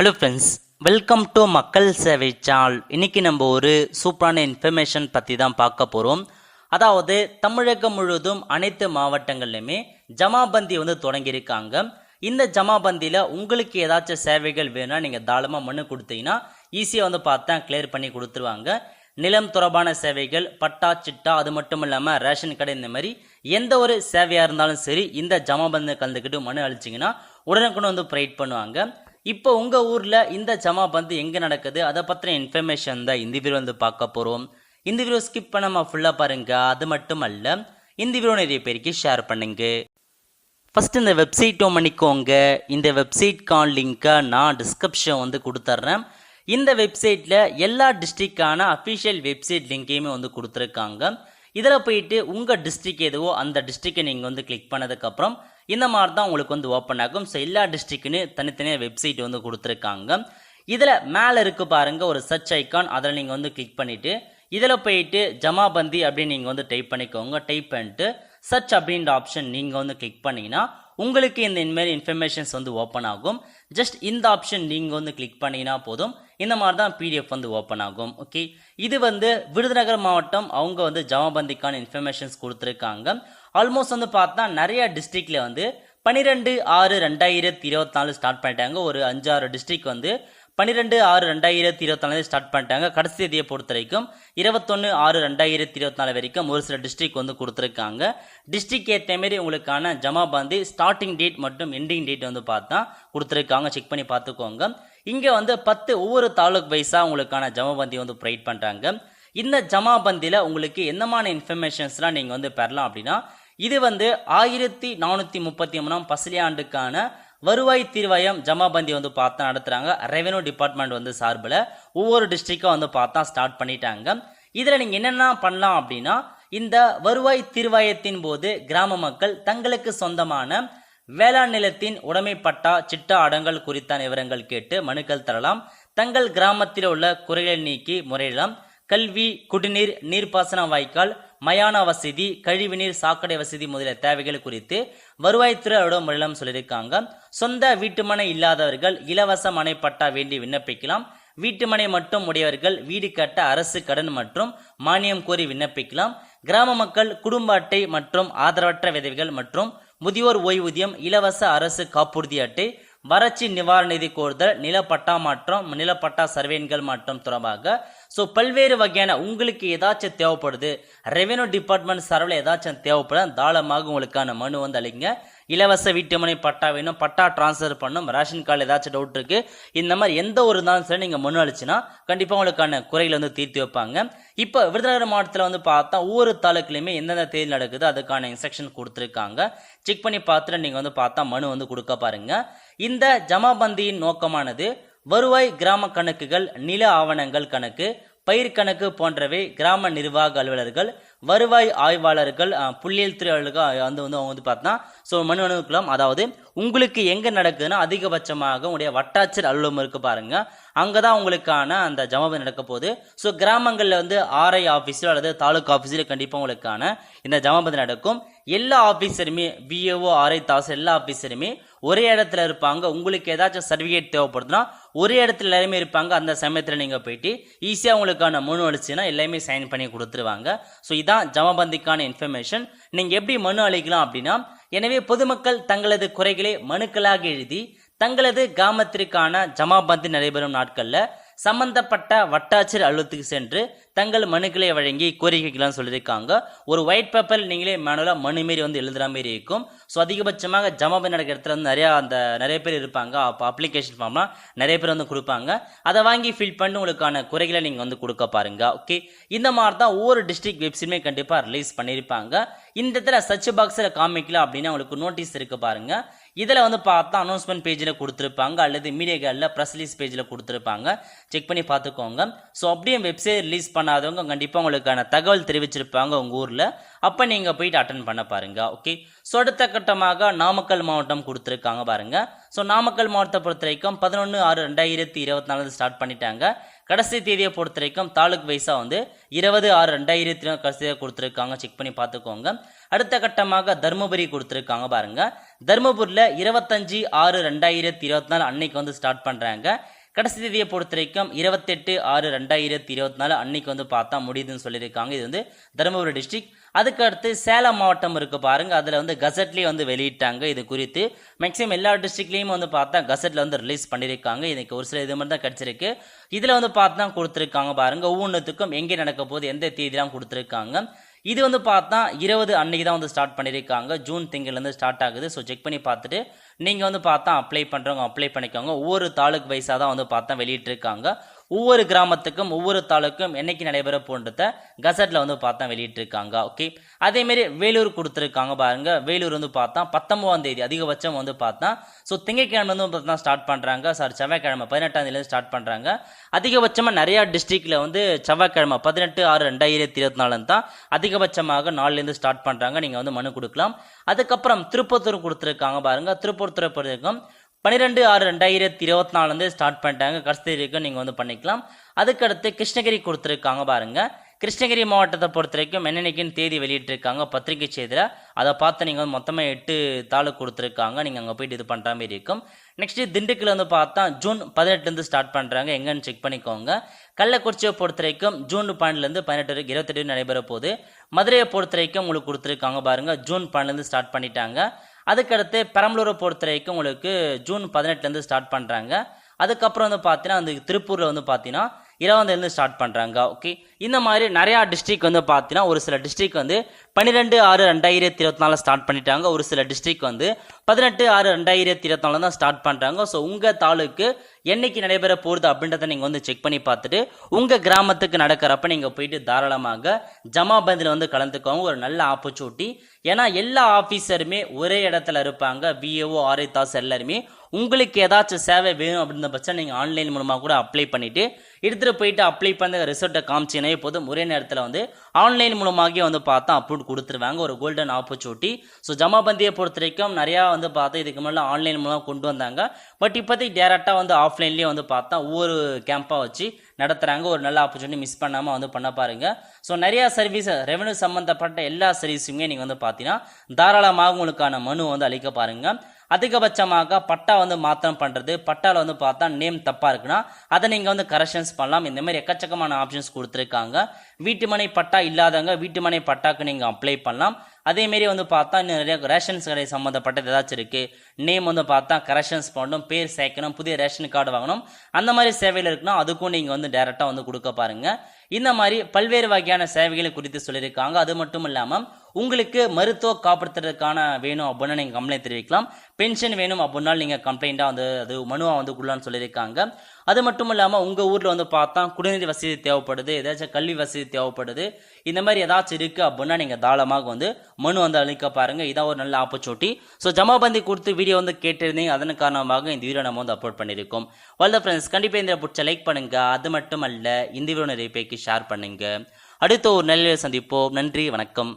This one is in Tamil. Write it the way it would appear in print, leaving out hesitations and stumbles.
ஹலோ ஃப்ரெண்ட்ஸ், வெல்கம் டு மக்கள் சேவை சேனல். இன்னைக்கு நம்ம ஒரு சூப்பரான இன்ஃபர்மேஷன் பற்றி தான் பார்க்க போகிறோம். அதாவது தமிழகம் முழுவதும் அனைத்து மாவட்டங்கள்லையுமே ஜமாபந்தி தொடங்கியிருக்காங்க. இந்த ஜமாபந்தியில் உங்களுக்கு ஏதாச்சும் சேவைகள் வேணும்னா நீங்கள் தாராளமாக மனு கொடுத்தீங்கன்னா ஈஸியாக பார்த்தா கிளியர் பண்ணி கொடுத்துருவாங்க. நிலம் தொடர்பான சேவைகள், பட்டா சிட்டா, அது மட்டும் இல்லாமல் ரேஷன் கடை, இந்த மாதிரி எந்த ஒரு சேவையாக இருந்தாலும் சரி இந்த ஜமாபந்தி கலந்துக்கிட்டு மனு அளிச்சிங்கன்னா உடனுக்குன்னு ப்ரொவைட் பண்ணுவாங்க. இப்போ உங்கள் ஊரில் இந்த ஜமாபந்தி எங்கே நடக்குது, அதை பற்றின இன்ஃபர்மேஷன் தான் இந்த வீடியோ பார்க்க போகிறோம். இந்த வீடியோ ஸ்கிப் பண்ணாமல் ஃபுல்லாக பாருங்க. அது மட்டும் அல்ல, இந்த வீடியோ நிறைய பேருக்கு ஷேர் பண்ணுங்க. ஃபர்ஸ்ட் இந்த வெப்சைட் பண்ணிக்கோங்க. இந்த வெப்சைட்கான லிங்கை நான் டிஸ்கிரிப்ஷன் கொடுத்துட்றேன். இந்த வெப்சைட்டில் எல்லா டிஸ்ட்ரிக்டான அஃபிஷியல் வெப்சைட் லிங்கையுமே கொடுத்துருக்காங்க. இதில் போயிட்டு உங்கள் டிஸ்ட்ரிக்ட் எதுவோ அந்த டிஸ்ட்ரிக்டை நீங்கள் கிளிக் பண்ணதுக்கப்புறம் இந்த மாதிரி தான் உங்களுக்கு ஓப்பன் ஆகும். ஸோ எல்லா டிஸ்ட்ரிக்ட்னு தனித்தனியாக வெப்சைட் கொடுத்துருக்காங்க. இதில் மேலே இருக்கு பாருங்க ஒரு சர்ச் ஐக்கான், அதில் நீங்கள் கிளிக் பண்ணிவிட்டு இதில் போயிட்டு ஜமாபந்தி அப்படின்னு நீங்கள் டைப் பண்ணிக்கோங்க. டைப் பண்ணிட்டு சர்ச் அப்படின்ற ஆப்ஷன் நீங்கள் கிளிக் பண்ணிங்கன்னா உங்களுக்கு இந்தமாரி இன்ஃபர்மேஷன்ஸ் ஓப்பன் ஆகும். ஜஸ்ட் இந்த ஆப்ஷன் நீங்கள் கிளிக் பண்ணிங்கன்னா போதும், இந்த மாதிரி தான் பிடிஎஃப் ஓப்பன் ஆகும். ஓகே, இது விருதுநகர் மாவட்டம். அவங்க ஜமாபந்திக்கான இன்ஃபர்மேஷன்ஸ் கொடுத்துருக்காங்க. ஆல்மோஸ்ட் பார்த்தா நிறைய டிஸ்ட்ரிக்ட்ல 12/6/2024 ஸ்டார்ட் பண்ணிட்டாங்க. ஒரு 5-6 டிஸ்ட்ரிக்ட் 12/6/2024 ஸ்டார்ட் பண்ணிட்டாங்க. கடைசி தேதியை பொறுத்த வரைக்கும் 21/6/2024 வரைக்கும் ஒரு சில டிஸ்ட்ரிக்ட் கொடுத்துருக்காங்க. டிஸ்ட்ரிக்ட் ஏற்ற மாரி உங்களுக்கான ஜமாபந்தி ஸ்டார்டிங் டேட் மற்றும் எண்டிங் டேட் பார்த்தா கொடுத்துருக்காங்க. செக் பண்ணி பார்த்துக்கோங்க. இங்கே 10 ஒவ்வொரு தாலுக் வைஸாக உங்களுக்கான ஜமாபந்தி ப்ரொவைட் பண்ணுறாங்க. இந்த ஜமாபந்தியில் உங்களுக்கு என்னமான இன்ஃபர்மேஷன்ஸ்லாம் நீங்கள் பெறலாம் அப்படின்னா, இது 1433 பசலியாண்டுக்கான வருவாய் தீர்வாயம் ஜமாபந்தி பார்த்தா நடத்துறாங்க. ரெவென்யூ டிபார்ட்மெண்ட் சார்பில் ஒவ்வொரு டிஸ்ட்ரிக்டும் பார்த்தா ஸ்டார்ட் பண்ணிட்டாங்க. இதில் நீங்கள் என்னென்ன பண்ணலாம் அப்படின்னா, இந்த வருவாய் தீர்வாயத்தின் போது கிராம மக்கள் தங்களுக்கு சொந்தமான வேளாண் நிலத்தின் உடைமை பட்டா சிட்டா அடங்கல் குறித்தான விவரங்கள் கேட்டு மனுக்கள் தரலாம். தங்கள் கிராமத்தில் உள்ள குறைகளை நீக்கி முறையிடலாம். கல்வி, குடிநீர், நீர்ப்பாசன வாய்க்கால், மயான வசதி, கழிவுநீர், சாக்கடை வசதி முதலிய தேவைகள் குறித்து வருவாய்த்துறை முறையிலும் சொல்லியிருக்காங்க. சொந்த வீட்டுமனை இல்லாதவர்கள் இலவச மனை பட்டா வேண்டி விண்ணப்பிக்கலாம். வீட்டுமனை மட்டும் உடையவர்கள் வீடு கட்ட அரசு கடன் மற்றும் மானியம் கோரி விண்ணப்பிக்கலாம். கிராம மக்கள் குடும்ப அட்டை மற்றும் ஆதரவற்ற விதவைகள் மற்றும் முதியோர் ஓய்வூதியம், இலவச அரசு காப்புறுதி அட்டை, வறட்சி நிவாரண நிதி கோருதல், நிலப்பட்டா மாற்றம், நிலப்பட்டா சர்வேன்கள் மாற்றம் தொடர்பாக பல்வேறு வகையான உங்களுக்கு ஏதாச்சும் தேவைப்படுது, ரெவென்யூ டிபார்ட்மெண்ட் சார்பில் ஏதாச்சும் தேவைப்படும், தாராளமாக உங்களுக்கான மனு அளிங்க. இலவச வீட்டுமனை பட்டா வேணும், பட்டா டிரான்ஸ்ஃபர் பண்ணும், ரேஷன் கார்டு ஏதாச்சும் டவுட் இருக்கு, இந்த மாதிரி எந்த ஒரு இருந்தாலும் சரி நீங்கள் மனு அளிச்சுன்னா கண்டிப்பாக உங்களுக்கான குறைகளை தீர்த்து வைப்பாங்க. இப்போ விருதுநகர் மாவட்டத்தில் பார்த்தா ஒவ்வொரு தாலுக்குலையுமே எந்தெந்த தேதி நடக்குது அதுக்கான இன்ஸ்ட்ரக்ஷன் கொடுத்துருக்காங்க. செக் பண்ணி பார்த்துட்டு நீங்கள் பார்த்தா மனு கொடுக்க பாருங்க. இந்த ஜமாபந்தியின் நோக்கமானது வருவாய், கிராம கணக்குகள், நில ஆவணங்கள் கணக்கு, பயிர் கணக்கு போன்றவை கிராம நிர்வாக அலுவலர்கள், வருவாய் ஆய்வாளர்கள், புள்ளியியல் துறை அலுவலர்கள் அவங்க பார்த்தா மனு அனுப்பலாம். அதாவது உங்களுக்கு எங்க நடக்குதுன்னா அதிகபட்சமாக உங்களுடைய வட்டாட்சியர் அலுவலகம் இருக்கு பாருங்க, அங்கதான் உங்களுக்கான அந்த ஜமாபந்தி நடக்க போகுது. கிராமங்கள்ல ஆர்ஐ ஆபீஸ்ல அல்லது தாலுக் ஆபீஸ்ல கண்டிப்பா உங்களுக்கான இந்த ஜமாபந்தி நடக்கும். எல்லா ஆபீசருமே விஏஓ, ஆர்ஐ, தாஸ் எல்லா ஆபீசருமே ஒரே இடத்துல இருப்பாங்க. உங்களுக்கு ஏதாச்சும் சர்டிபிகேட் தேவைப்படுதுன்னா ஒரே இடத்துல எல்லாருமே இருப்பாங்க. அந்த சமயத்தில் நீங்க போயிட்டு ஈஸியா உங்களுக்கான மனு அளிச்சுன்னா எல்லாமே சைன் பண்ணி கொடுத்துருவாங்க. இதான் ஜமாபந்திக்கான இன்ஃபர்மேஷன். நீங்க எப்படி மனு அளிக்கலாம் அப்படின்னா, எனவே பொதுமக்கள் தங்களது குறைகளை மனுக்களாக எழுதி தங்களது கிராமத்திற்கான ஜமாபந்தி நடைபெறும் நாட்கள்ல சம்பந்தப்பட்ட வட்டாட்சியர் அலுவலகத்துக்கு சென்று தங்கள் மனுக்களை வழங்கி கோரிக்கைகள்லாம் சொல்லியிருக்காங்க. ஒரு ஒயிட் பேப்பர் நீங்களே மேனுவலா மனு மாரி எழுதுற மாதிரி இருக்கும். அதிகபட்சமாக ஜமாபந்தி நடக்கிற இடத்துல நிறைய பேர் இருப்பாங்க. அப்ளிகேஷன் ஃபார்ம்லாம் நிறைய பேர் கொடுப்பாங்க. அதை வாங்கி ஃபில் பண்ணி உங்களுக்கான குறைகளை நீங்க கொடுக்க பாருங்க. ஓகே, இந்த மாதிரி தான் ஒவ்வொரு டிஸ்ட்ரிக்ட் வெப்சைட்டுமே கண்டிப்பா ரிலீஸ் பண்ணியிருப்பாங்க. இந்த இடத்துல சர்ச் பாக்ஸில் காமிக்கல அப்படின்னா உங்களுக்கு நோட்டீஸ் இருக்கு பாருங்க. இதில் பார்த்தா அனௌன்ஸ்மெண்ட் பேஜில் கொடுத்துருப்பாங்க அல்லது மீடியாக்களில் ப்ரெஸ் ரிலீஸ் பேஜில் கொடுத்துருப்பாங்க. செக் பண்ணி பார்த்துக்கோங்க. அப்படியே வெப்சைட் ரிலீஸ் பண்ணாதவங்க கண்டிப்பாக உங்களுக்கான தகவல் தெரிவிச்சிருப்பாங்க உங்கள் ஊரில். அப்போ நீங்கள் போயிட்டு அட்டன் பண்ண பாருங்க. ஓகே, அடுத்த கட்டமாக நாமக்கல் மாவட்டம் கொடுத்துருக்காங்க பாருங்க. நாமக்கல் மாவட்டத்தை பொறுத்த வரைக்கும் 11/6/2024 ஸ்டார்ட் பண்ணிட்டாங்க. கடைசி தேதியை பொறுத்த வரைக்கும் தாலுக் வைஸா 20/6/2024 கடைசியாக கொடுத்துருக்காங்க. செக் பண்ணி பார்த்துக்கோங்க. அடுத்த கட்டமாக தர்மபுரி கொடுத்துருக்காங்க பாருங்க. தருமபுரியில் 25/6/2024 அன்னைக்கு வந்து ஸ்டார்ட் பண்ணுறாங்க. கடைசி தேதியை பொறுத்த வரைக்கும் 28/6/2024 அன்னைக்கு வந்து பார்த்தா முடியுதுன்னு சொல்லியிருக்காங்க. இது வந்து தருமபுரி டிஸ்ட்ரிக்ட். அதுக்கு அடுத்து சேலம் மாவட்டம் இருக்கு பாருங்க, அதில் வந்து கசட்லேயே வந்து வெளியிட்டாங்க. இது குறித்து மேக்ஸிமம் எல்லா டிஸ்ட்ரிக்ட்லேயும் வந்து பார்த்தா கசட்டில் வந்து ரிலீஸ் பண்ணியிருக்காங்க. இன்னைக்கு ஒரு சில இது மாதிரி தான் கிடைச்சிருக்கு. இதில் வந்து பார்த்தா கொடுத்துருக்காங்க பாருங்க, ஒவ்வொன்றுத்துக்கும் எங்கே நடக்க போகுது, எந்த தேதியெல்லாம் கொடுத்துருக்காங்க. இது வந்து பார்த்தா 20 அன்னைக்கு தான் வந்து ஸ்டார்ட் பண்ணியிருக்காங்க. ஜூன் திங்கள்லேருந்து ஸ்டார்ட் ஆகுது. ஸோ செக் பண்ணி பார்த்துட்டு நீங்கள் வந்து பார்த்தா அப்ளை பண்ணுறவங்க அப்ளை பண்ணிக்கோங்க. ஒவ்வொரு தாலுக்கு வைஸாக தான் வந்து பார்த்தா வெளியிட்டிருக்காங்க. ஒவ்வொரு கிராமத்துக்கும் ஒவ்வொரு தாலுக்கும் என்னைக்கு நடைபெற போன்றத கசட்ல வந்து பார்த்தா வெளியிட்டிருக்காங்க. ஓகே, அதேமாரி வேலூர் கொடுத்துருக்காங்க பாருங்க. வேலூர் வந்து பார்த்தா 19ஆம் தேதி அதிகபட்சம் வந்து பார்த்தா ஸோ திங்கட்கிழமை வந்து பார்த்தா ஸ்டார்ட் பண்ணுறாங்க. செவ்வாய்க்கிழமை 18ஆம் தேதியிலேருந்து ஸ்டார்ட் பண்ணுறாங்க. அதிகபட்சமாக நிறையா டிஸ்ட்ரிக்டில் வந்து செவ்வாய்க்கிழமை 18/6/2024 தான் அதிகபட்சமாக நாள்லேருந்து ஸ்டார்ட் பண்ணுறாங்க. நீங்கள் வந்து மனு கொடுக்கலாம். அதுக்கப்புறம் திருப்பத்தூர் கொடுத்துருக்காங்க பாருங்க. திருப்பத்தூரை பொறுத்தவரைக்கும் 12/6/2024 ஸ்டார்ட் பண்ணிட்டாங்க. கடைசி வரைக்கும் நீங்கள் வந்து பண்ணிக்கலாம். அதுக்கடுத்து கிருஷ்ணகிரி கொடுத்துருக்காங்க பாருங்க. கிருஷ்ணகிரி மாவட்டத்தை பொறுத்த வரைக்கும் என்னென்னைக்குன்னு தேதி வெளியிட்டிருக்காங்க பத்திரிகை செய்தியில். அதை பார்த்து நீங்கள் வந்து மொத்தமாக 8 தாலுக்கு கொடுத்துருக்காங்க. நீங்கள் அங்கே போயிட்டு இது பண்ணுற மாதிரி இருக்கும். நெக்ஸ்ட் திண்டுக்கல் வந்து பார்த்தா ஜூன் 18 ஸ்டார்ட் பண்ணுறாங்க. எங்கன்னு செக் பண்ணிக்கோங்க. கள்ளக்குறிச்சியை பொறுத்த வரைக்கும் ஜூன் 12 18 வரைக்கும் 28 நடைபெற போகுது. மதுரையை பொறுத்த வரைக்கும் உங்களுக்கு கொடுத்துருக்காங்க பாருங்க, ஜூன் 12 ஸ்டார்ட் பண்ணிட்டாங்க. அதுக்கடுத்து பெரம்பலூரை பொறுத்த வரைக்கும் உங்களுக்கு ஜூன் 18 ஸ்டார்ட் பண்ணுறாங்க. அதுக்கப்புறம் வந்து பார்த்தீங்கன்னா அந்த திருப்பூரில் வந்து பார்த்தீங்கன்னா 20 ஸ்டார்ட் பண்ணுறாங்க. ஓகே, இந்த மாதிரி நிறையா டிஸ்ட்ரிக் வந்து பார்த்தீங்கன்னா ஒரு சில டிஸ்ட்ரிக் வந்து 12/6/2024 ஸ்டார்ட் பண்ணிட்டாங்க. ஒரு சில டிஸ்ட்ரிக் வந்து 18/6/2024 தான் ஸ்டார்ட் பண்ணுறாங்க. ஸோ உங்கள் தாலுக்கு என்னைக்கு நடைபெற போகுது அப்படின்றத நீங்கள் வந்து செக் பண்ணி பார்த்துட்டு உங்கள் கிராமத்துக்கு நடக்கிறப்ப நீங்கள் போயிட்டு தாராளமாக ஜமாபந்தில் வந்து கலந்துக்கோங்க. ஒரு நல்ல ஆப்பர்ச்சுனிட்டி. ஏன்னா எல்லா ஆஃபீஸருமே ஒரே இடத்துல இருப்பாங்க. விஏஓ ஆர்ஐ தாஸ் எல்லாருமே உங்களுக்கு ஏதாச்சும் சேவை வேணும் அப்படின்ற பட்சம் நீங்கள் ஆன்லைன் மூலமாக கூட அப்ளை பண்ணிவிட்டு எடுத்துகிட்டு போயிட்டு அப்ளை பண்ண ரிசல்ட்டை காமிச்சினே போதும் ஒரே நேரத்தில் வந்து ஆன்லைன் மூலமாகவே வந்து பார்த்தா அப்ரூவ் கொடுத்துருவாங்க. ஒரு கோல்டன் ஆப்பர்ச்சுனிட்டி. ஸோ ஜமாபந்தியை பொறுத்த வரைக்கும் நிறையா வந்து பார்த்தா இதுக்கு முன்னாடி ஆன்லைன் மூலமாக கொண்டு வந்தாங்க. பட் இப்போதைக்கு டேரெக்டாக வந்து ஆஃப்லைன்லேயே வந்து பார்த்தா ஒவ்வொரு கேம்பாக வச்சு நடத்துகிறாங்க. ஒரு நல்ல ஆப்பர்ச்சுனிட்டி மிஸ் பண்ணாமல் வந்து பண்ண பாருங்கள். ஸோ நிறையா சர்வீஸ் ரெவன்யூ சம்மந்தப்பட்ட எல்லா சர்வீஸுமே நீங்கள் வந்து பார்த்தீங்கன்னா தாராளமாக உங்களுக்கான மனு வந்து அளிக்க பாருங்கள். அதிகபட்சமாக பட்டா வந்து மாற்றம் பண்ணுறது, பட்டாவில் வந்து பார்த்தா நேம் தப்பாக இருக்குன்னா அதை நீங்கள் வந்து கரெக்ஷன்ஸ் பண்ணலாம். இந்த மாதிரி எக்கச்சக்கமான ஆப்ஷன்ஸ் கொடுத்துருக்காங்க. வீட்டுமனை பட்டா இல்லாதவங்க வீட்டுமனை பட்டாக்கு நீங்கள் அப்ளை பண்ணலாம். அதேமாரி வந்து பார்த்தா இன்னும் நிறைய ரேஷன்ஸ் கடை சம்மந்தப்பட்டது ஏதாச்சும் இருக்குது, நேம் வந்து பார்த்தா கரெக்ஷன்ஸ் பண்ணணும், பேர் சேர்க்கணும், புதிய ரேஷன் கார்டு வாங்கணும், அந்த மாதிரி சேவையில் இருக்குன்னா அதுக்கும் நீங்கள் வந்து டேரெக்டாக வந்து கொடுக்க பாருங்கள். இந்த மாதிரி பல்வேறு வகையான சேவைகளை குறித்து சொல்லியிருக்காங்க. அது மட்டும் இல்லாமல் உங்களுக்கு மருத்துவ காப்பீட்டுக்கான வேணும் அப்படின்னா நீங்கள் கம்ப்ளைண்ட் தெரிவிக்கலாம். பென்ஷன் வேணும் அப்படின்னாலும் நீங்கள் கம்ப்ளைண்ட்டாக வந்து அது மனுவாக வந்து கொடுலான்னு சொல்லியிருக்காங்க. அது மட்டும் இல்லாமல் உங்கள் ஊரில் வந்து பார்த்தா குடிநீர் வசதி தேவைப்படுது, ஏதாச்சும் கல்வி வசதி தேவைப்படுது, இந்த மாதிரி ஏதாச்சும் இருக்குது அப்படின்னா நீங்கள் தாராளமாக வந்து மனு வந்து அளிக்க பாருங்கள். இதான் ஒரு நல்ல ஆப்பர்ச்சுனிட்டி. ஸோ ஜமாபந்தி கொடுத்து வீடியோ வந்து கேட்டிருந்தீங்க, அதன் காரணமாக இந்த வீடியோ நம்ம வந்து அப்லோட் பண்ணியிருக்கோம். வாழ்ந்த ஃப்ரெண்ட்ஸ், கண்டிப்பாக இந்த பிடிச்ச லைக் பண்ணுங்கள். அது மட்டும் அல்ல இந்த வீடியோ நிறைய பேருக்கு ஷேர் பண்ணுங்கள். அடுத்த ஒரு நல்ல சந்திப்போம். நன்றி, வணக்கம்.